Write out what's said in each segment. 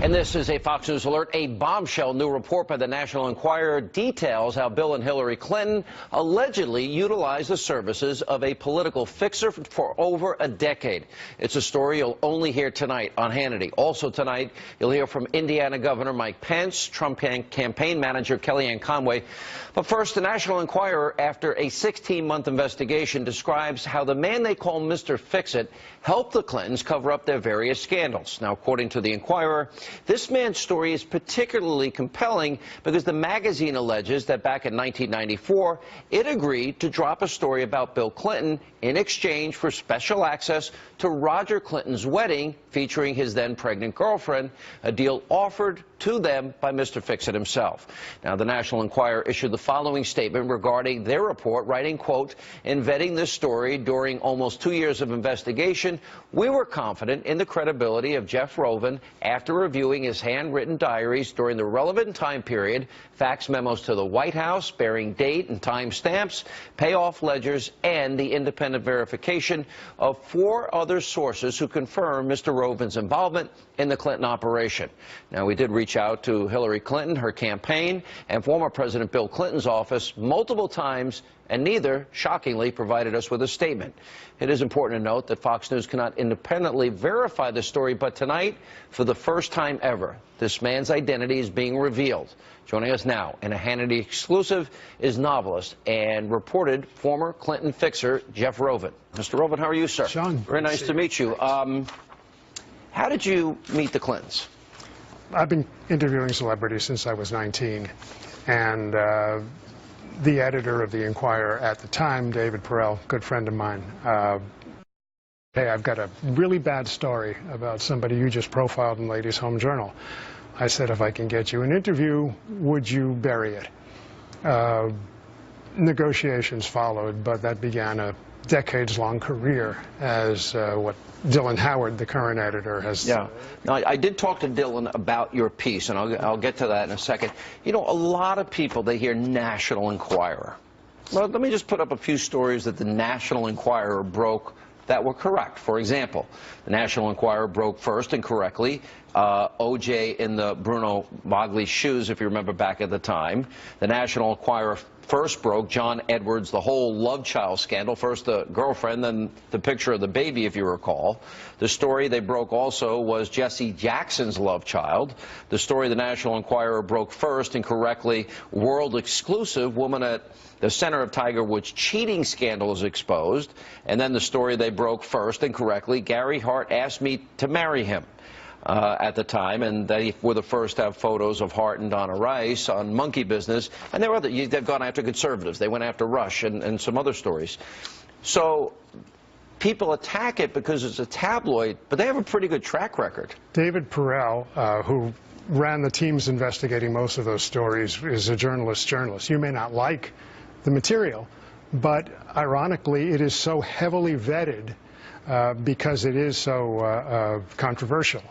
And this is a Fox News alert. A bombshell new report by the National Enquirer details how Bill and Hillary Clinton allegedly utilized the services of a political fixer for over a decade. It's a story you'll only hear tonight on Hannity. Also tonight, you'll hear from Indiana Governor Mike Pence, Trump campaign manager Kellyanne Conway. But first, the National Enquirer, after a 16-month investigation, describes how the man they call Mr. Fix-It helped the Clintons cover up their various scandals. Now, according to the Enquirer, this man's story is particularly compelling because the magazine alleges that back in 1994, it agreed to drop a story about Bill Clinton in exchange for special access to Roger Clinton's wedding featuring his then pregnant girlfriend, a deal offered to them by Mr. Fix-It himself. Now, the National Enquirer issued the following statement regarding their report, writing, quote, "In vetting this story during almost 2 years of investigation, we were confident in the credibility of Jeff Rovin after reviewing his handwritten diaries during the relevant time period, fax memos to the White House bearing date and time stamps, payoff ledgers, and the independent verification of 4 other sources who confirm Mr. Rovin's involvement in the Clinton operation." Now, we did reach out to Hillary Clinton, her campaign, and former President Bill Clinton's office multiple times, and neither, shockingly, provided us with a statement. It is important to note that Fox News cannot independently verify the story, but tonight, for the first time ever, this man's identity is being revealed. Joining us now in a Hannity exclusive is novelist and reported former Clinton fixer Jeff Rovin. Mr. Rovin, how are you, sir? Sean. Very nice to meet you. How did you meet the Clintons? I've been interviewing celebrities since I was 19, and the editor of the Enquirer at the time, David Perell, good friend of mine, hey, I've got a really bad story about somebody you just profiled in Ladies' Home Journal. I said, if I can get you an interview, would you bury it? Negotiations followed, but that began a decades-long career as what Dylan Howard, the current editor, has. Yeah. Now, I did talk to Dylan about your piece, and I'll get to that in a second. You know, a lot of people, they hear National Enquirer. Well, let me just put up a few stories that the National Enquirer broke that were correct. For example, the National Enquirer broke first and correctly O.J. in the Bruno Magli shoes, if you remember back at the time. The National Enquirer first broke John Edwards, the whole love child scandal. First the girlfriend, then the picture of the baby, if you recall. The story they broke also was Jesse Jackson's love child. The story the National Enquirer broke first and correctly, world exclusive, woman at the center of Tiger Woods' cheating scandal is exposed. And then the story they broke first and correctly, Gary Hart asked me to marry him. At the time, and they were the first to have photos of Hart and Donna Rice on Monkey Business, and there were other, they've gone after conservatives. They went after Rush and some other stories. So people attack it because it's a tabloid, but they have a pretty good track record. David Perell, who ran the teams investigating most of those stories, is a journalist. You may not like the material, but ironically, it is so heavily vetted because it is so controversial.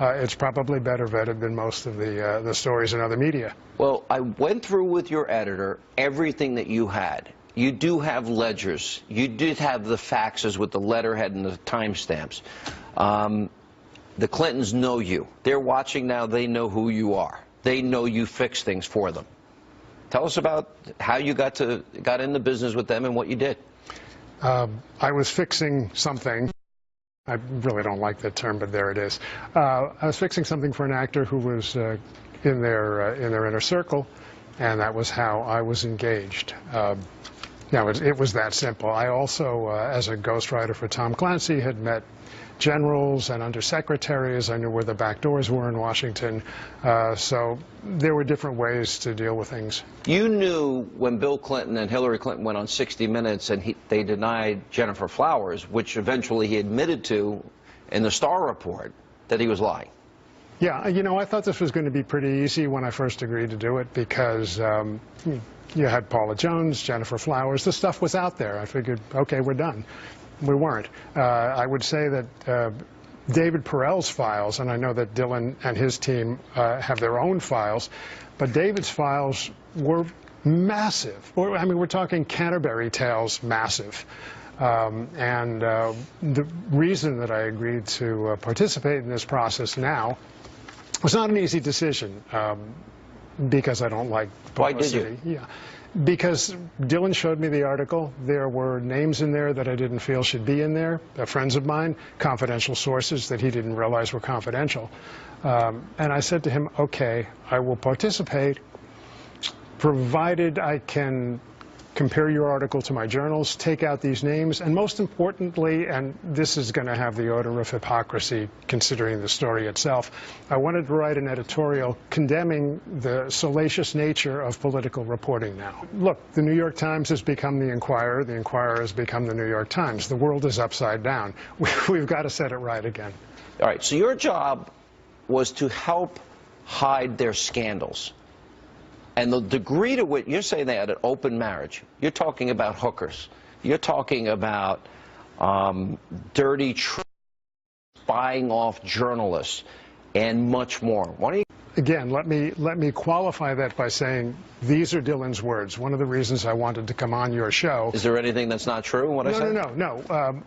It's probably better vetted than most of the stories in other media. Well, I went through with your editor everything that you had. You do have ledgers. You did have the faxes with the letterhead and the timestamps. The Clintons know you. They're watching now. They know who you are. They know you fix things for them. Tell us about how you got in the business with them and what you did. I was fixing something. I really don't like that term, but there it is. I was fixing something for an actor who was in their inner circle, and that was how I was engaged. Now, it was that simple. I also, as a ghostwriter for Tom Clancy, had met generals and undersecretaries. I knew where the back doors were in Washington. So there were different ways to deal with things. You knew when Bill Clinton and Hillary Clinton went on 60 Minutes and they denied Jennifer Flowers, which eventually he admitted to in the Starr report, that he was lying. Yeah, you know, I thought this was going to be pretty easy when I first agreed to do it because you had Paula Jones, Jennifer Flowers. The stuff was out there. I figured, okay, we're done. We weren't. I would say that David Perell's files, and I know that Dylan and his team have their own files, but David's files were massive. I mean, we're talking Canterbury Tales massive. The reason that I agreed to participate in this process now It was not an easy decision because I don't like publicity. Why did you? Yeah. Because Dylan showed me the article. There were names in there that I didn't feel should be in there, friends of mine, confidential sources that he didn't realize were confidential. And I said to him, okay, I will participate, provided I can compare your article to my journals, take out these names, and most importantly, and this is going to have the odor of hypocrisy considering the story itself, I wanted to write an editorial condemning the salacious nature of political reporting now. Look, the New York Times has become the Enquirer has become the New York Times. The world is upside down. We've got to set it right again. All right, so your job was to help hide their scandals. And the degree to which you're saying they had an open marriage, you're talking about hookers, you're talking about dirty spying off journalists, and much more. Why don't you? Again, let me qualify that by saying these are Dylan's words. One of the reasons I wanted to come on your show. Is there anything that's not true in what I said? No.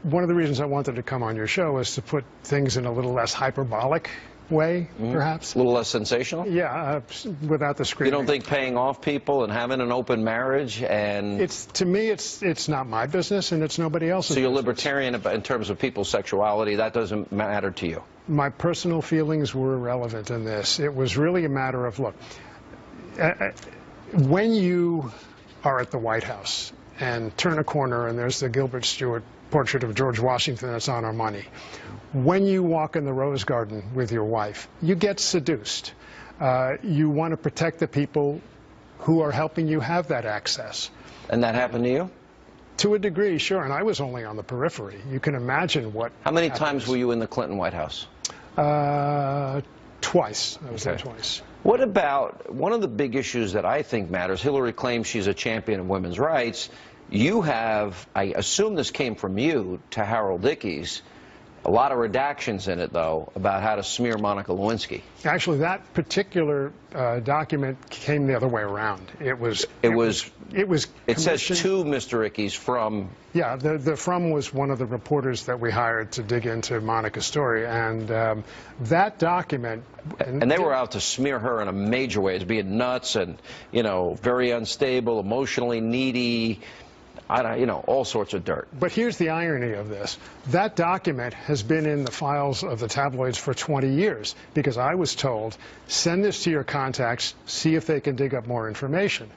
One of the reasons I wanted to come on your show is to put things in a little less hyperbolic way, perhaps. A little less sensational? Yeah, without the screaming. You don't think paying off people and having an open marriage and... To me, it's not my business and it's nobody else's So you're business. libertarian in terms of people's sexuality, that doesn't matter to you? My personal feelings were irrelevant in this. It was really a matter of, look, when you are at the White House and turn a corner and there's the Gilbert Stuart portrait of George Washington that's on our money. When you walk in the Rose Garden with your wife, you get seduced. You want to protect the people who are helping you have that access. And that happened to you? To a degree, sure, and I was only on the periphery. You can imagine what How many happens. times were you in the Clinton White House? Twice. I was there twice. What about one of the big issues that I think matters? Hillary claims she's a champion of women's rights. You have, I assume this came from you, to Harold Ickes, a lot of redactions in it, though, about how to smear Monica Lewinsky. Actually, that particular document came the other way around. It says to Mr. Ickes from... Yeah, the from was one of the reporters that we hired to dig into Monica's story, and that document... And they were out to smear her in a major way as being nuts and, you know, very unstable, emotionally needy, all sorts of dirt. But here's the irony of this. That document has been in the files of the tabloids for 20 years because I was told, send this to your contacts, see if they can dig up more information.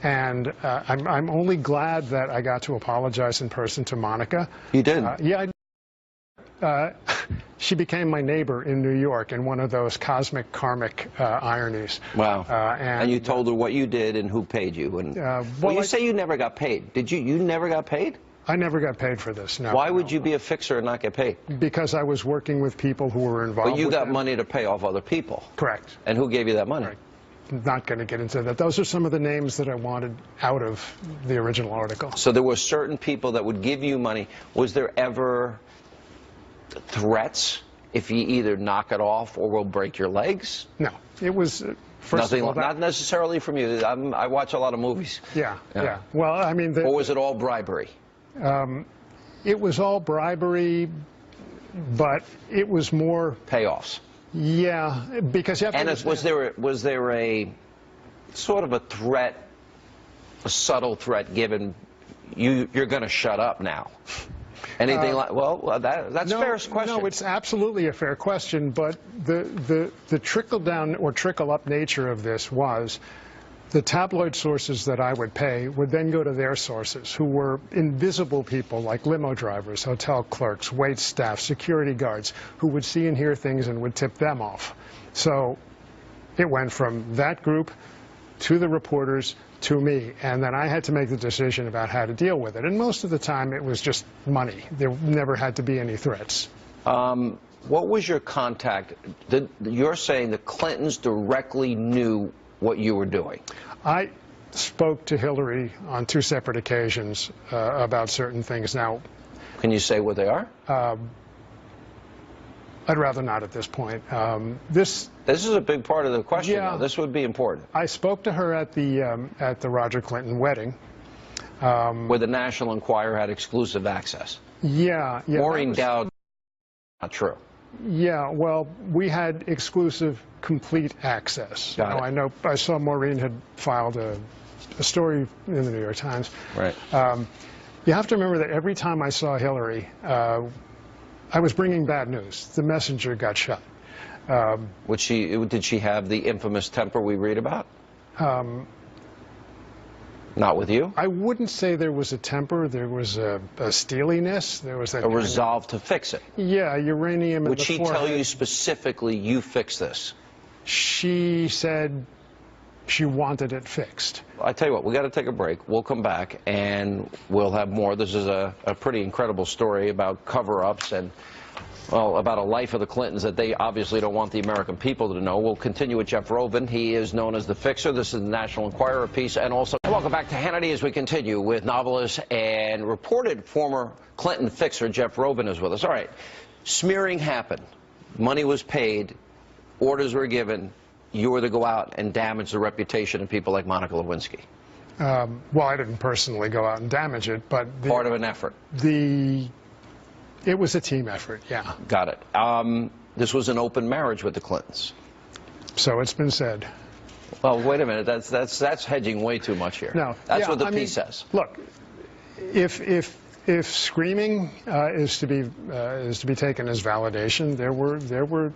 And I'm only glad that I got to apologize in person to Monica. You did? Yeah, I did. She became my neighbor in New York in one of those cosmic, karmic ironies. Wow. And you told her what you did and who paid you. And well, you say you never got paid. Did you? You never got paid? I never got paid for this, no. Why would you be a fixer and not get paid? Because I was working with people who were involved. But you got them. money to pay off other people. Correct. And who gave you that money? Right. Not going to get into that. Those are some of the names that I wanted out of the original article. So there were certain people that would give you money. Was there ever threats if you either knock it off or we'll break your legs? No. It was, first of all, not necessarily from you. I watch a lot of movies. Yeah. Well, I mean... Or was it all bribery? It was all bribery, but it was more... Payoffs. Yeah, because you have to understand. Was there a sort of a threat, a subtle threat given, you're going to shut up now? Anything like, well, that's a fair question. No, it's absolutely a fair question, but the trickle-down or trickle-up nature of this was the tabloid sources that I would pay would then go to their sources, who were invisible people like limo drivers, hotel clerks, wait staff, security guards, who would see and hear things and would tip them off. So it went from that group to the reporters to me, and then I had to make the decision about how to deal with it. And most of the time it was just money. There never had to be any threats. What was your contact? You're saying the Clintons directly knew what you were doing? I spoke to Hillary on 2 separate occasions about certain things. Now, can you say what they are? I'd rather not at this point. This is a big part of the question. Yeah, though. This would be important. I spoke to her at the Roger Clinton wedding, where the National Enquirer had exclusive access. Yeah. Maureen Dowd, not true. Yeah, well, we had exclusive, complete access. Got it. I know I saw Maureen had filed a story in the New York Times. Right. You have to remember that every time I saw Hillary, I was bringing bad news. The messenger got shut. Did she have the infamous temper we read about? Not with you? I wouldn't say there was a temper. There was a steeliness. There was that a resolve to fix it. Yeah, uranium in Would the she forehead. tell you specifically, you fix this? She said she wanted it fixed. I tell you what, we got to take a break. We'll come back and we'll have more. This is a pretty incredible story about cover-ups and, well, about a life of the Clintons that they obviously don't want the American people to know. We'll continue with Jeff Robin. He is known as the Fixer. This is the National Enquirer piece. And also, welcome back to Hannity as we continue with novelist and reported former Clinton fixer Jeff Robin is with us. All right, smearing happened. Money was paid. Orders were given. You were to go out and damage the reputation of people like Monica Lewinsky. Well, I didn't personally go out and damage it, but Part of an effort. It was a team effort, yeah. Got it. This was an open marriage with the Clintons. So it's been said. Well, wait a minute. That's hedging way too much here. No, that's what the piece says. Look, if screaming is to be taken as validation, there were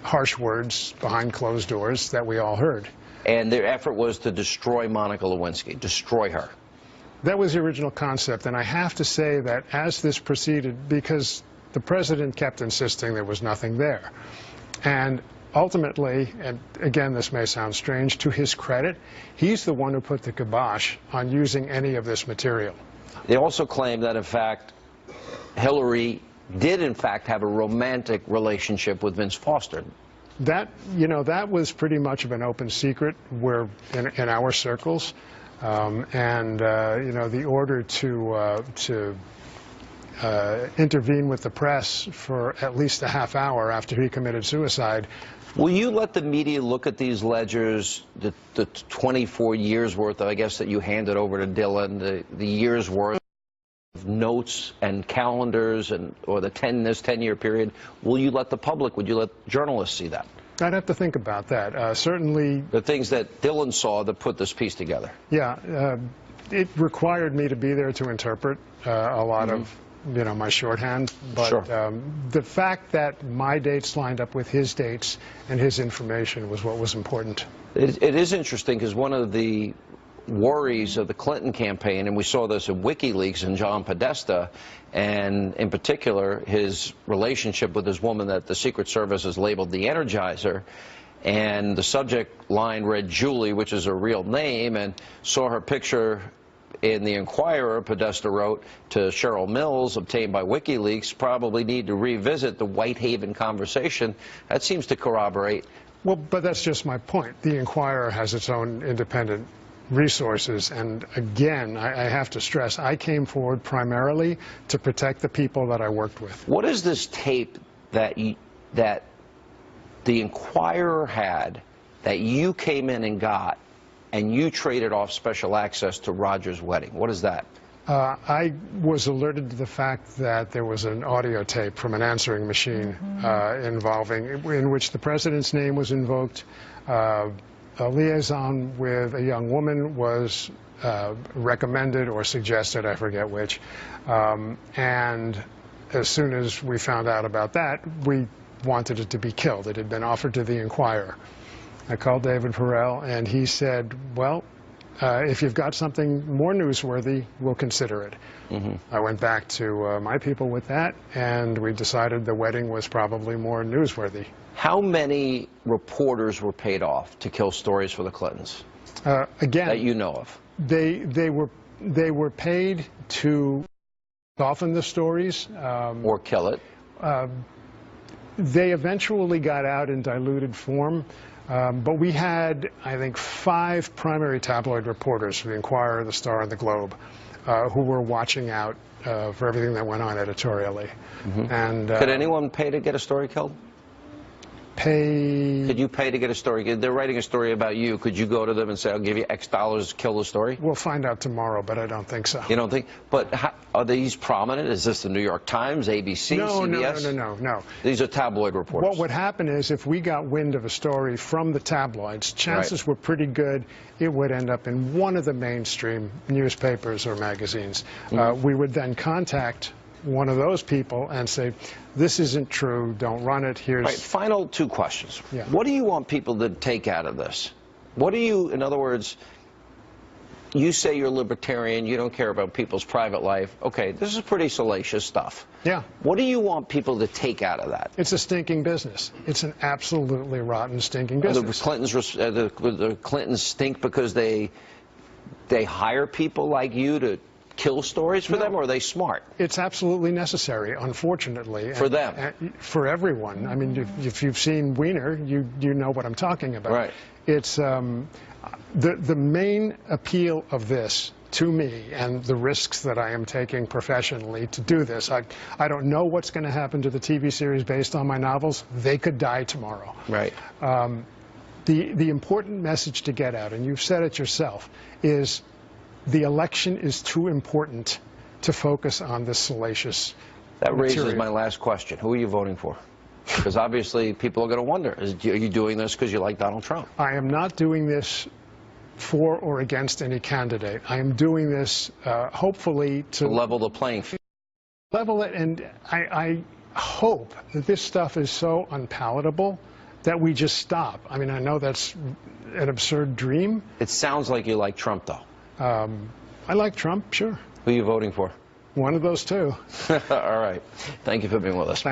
harsh words behind closed doors that we all heard. And their effort was to destroy Monica Lewinsky, destroy her. That was the original concept, and I have to say that as this proceeded, because the president kept insisting there was nothing there, and ultimately, and again this may sound strange, to his credit, he's the one who put the kibosh on using any of this material. They also claim that, in fact, Hillary did, in fact, have a romantic relationship with Vince Foster. That, that was pretty much of an open secret in our circles. The order to intervene with the press for at least a half hour after he committed suicide. Will you let the media look at these ledgers, the 24 years worth, I guess, that you handed over to Dylan, the years worth of notes and calendars or this 10-year period? Will you let the public, would you let journalists see that? I'd have to think about that. Certainly, the things that Dylan saw that put this piece together. Yeah, it required me to be there to interpret a lot of, my shorthand. But sure. The fact that my dates lined up with his dates and his information was what was important. It is interesting because one of the worries of the Clinton campaign, and we saw this in WikiLeaks and John Podesta, and in particular his relationship with this woman that the Secret Service has labeled the Energizer, and the subject line read Julie, which is her real name, and saw her picture in the Enquirer. Podesta wrote to Cheryl Mills, obtained by WikiLeaks, probably need to revisit the Whitehaven conversation. That seems to corroborate. Well, but that's just my point. The Enquirer has its own independent resources, and again, I have to stress, I came forward primarily to protect the people that I worked with. What is this tape that the Enquirer had that you came in and got, and you traded off special access to Roger's wedding? What is that? I was alerted to the fact that there was an audio tape from an answering machine in which the president's name was invoked. A liaison with a young woman was recommended or suggested, I forget which. And as soon as we found out about that, we wanted it to be killed. It had been offered to the Enquirer. I called David Perel, and he said, well, if you've got something more newsworthy, we'll consider it. I went back to my people with that, and we decided the wedding was probably more newsworthy. How many reporters were paid off to kill stories for the Clintons? Again, that you know of. They were paid to soften the stories. Or kill it. They eventually got out in diluted form. But we had, I think, 5 primary tabloid reporters from the Enquirer, the Star, and the Globe who were watching out for everything that went on editorially. And could anyone pay to get a story killed? Pay. Could you pay to get a story? They're writing a story about you. Could you go to them and say, I'll give you X dollars to kill the story? We'll find out tomorrow, but I don't think so. You don't think? But how, are these prominent? Is this the New York Times, ABC, CBS? No. These are tabloid reporters. What would happen is if we got wind of a story from the tabloids, chances were pretty good it would end up in one of the mainstream newspapers or magazines. We would then contact one of those people and say, this isn't true, don't run it, here's... Right, final two questions. Yeah. What do you want people to take out of this? What do you, in other words, you say you're libertarian, you don't care about people's private life. Okay, this is pretty salacious stuff. Yeah. What do you want people to take out of that? It's a stinking business. It's an absolutely rotten, stinking business. The Clintons stink because they hire people like you to kill stories for them, or are they smart? It's absolutely necessary, unfortunately. For them? For everyone. I mean, if you've seen Wiener, you know what I'm talking about. Right. It's the main appeal of this to me, and the risks that I am taking professionally to do this. I don't know what's going to happen to the TV series based on my novels. They could die tomorrow. Right. The important message to get out, and you've said it yourself, is the election is too important to focus on this salacious That raises material. my last question. Who are you voting for? Because obviously people are going to wonder, are you doing this because you like Donald Trump? I am not doing this for or against any candidate. I am doing this hopefully to level the playing field. Level it, and I hope that this stuff is so unpalatable that we just stop. I mean, I know that's an absurd dream. It sounds like you like Trump, though. I like Trump, sure. Who are you voting for? One of those two. All right. Thank you for being with us.